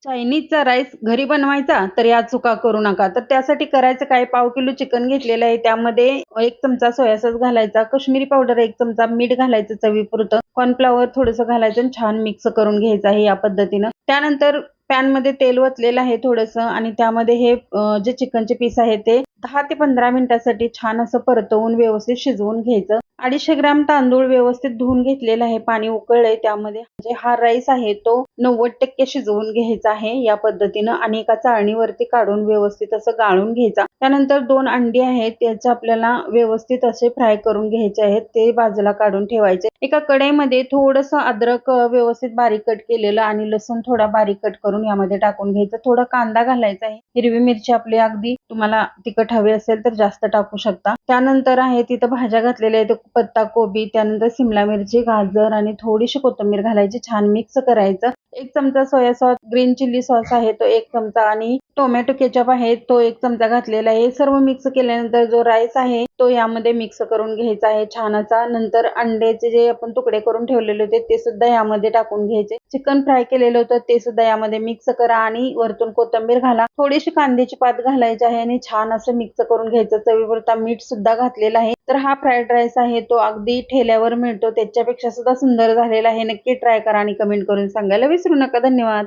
चायनीजचा rice घरी बनवायचा तर या चुका करू नका. तर त्यासाठी करायचं काय, पाव किलो चिकन घेतलेलं आहे. त्यामध्ये 1 चमचा सोया सॉस घालायचा, काश्मीरी पावडर 1 चमचा, मीठ घालायचं चवीपुरतं, कॉर्नफ्लॉवर थोडंसं घालायचं आणि छान मिक्स करून घ्यायचं आहे या पद्धतीनं. त्यानंतर पॅनमध्ये तेल ओतलेलं आहे थोडंसं आणि त्यामध्ये हे जे चिकनचे पीस आहेत ते 10 ते 15 मिनिटासाठी छान असं परतवून व्यवस्थित शिजवून घ्यायचं. 250 ग्राम तांदूळ व्यवस्थित धुवून घेतलेला आहे. पाणी उकळलंय त्यामध्ये म्हणजे हा राईस आहे तो 90% शिजवून घ्यायचा आहे या पद्धतीनं आणि एका चाळणीवरती काढून व्यवस्थित असं गाळून घ्यायचा. त्यानंतर 2 अंडी आहेत त्याचे आपल्याला व्यवस्थित असे फ्राय करून घ्यायचे आहेत. ते बाजूला काढून ठेवायचे. एका कढईमध्ये थोडंसं अद्रक व्यवस्थित बारीक कट केलेलं आणि लसूण थोडा बारीक कट करून यामध्ये टाकून घ्यायचं. थोडा कांदा घालायचा आहे. हिरवी मिरची आपली अगदी तुम्हाला तिखट हवी असेल तर जास्त टाकू शकता. त्यानंतर आहे तिथं भाज्या घातलेल्या आहेत. पत्ता कोबी, त्यानंतर सिमला मिरची, गाजर आणि थोडीशी कोथिंबीर घालायची. छान मिक्स करायचं. 1 चमचा soya sauce, green chilli sauce आहे तो 1 चमचा आणि टोमॅटो केचप आहे तो 1 चमचा घातलेला आहे. हे सर्व मिक्स केल्यानंतर जो राईस आहे तो यामध्ये मिक्स करून घ्यायचा आहे छान असा. नंतर अंड्याचे जे आपण तुकडे करून ठेवलेले होते ते सुद्धा यामध्ये टाकून घ्यायचे. चिकन फ्राय केलेलं होतं ते सुद्धा यामध्ये मिक्स करा आणि वरतून कोथिंबीर घाला. थोडीशी कांद्याची पात घालायची आहे आणि छान असं मिक्स करून घ्यायचं. चवीपुरतं मीठ सुद्धा घातलेलं आहे. तर हा फ्राईड राईस आहे तो अगदी ठेल्यावर मिळतो त्याच्यापेक्षा सुद्धा सुंदर झालेला आहे. नक्की ट्राय करा आणि कमेंट करून सांगायला विसरू नका. धन्यवाद.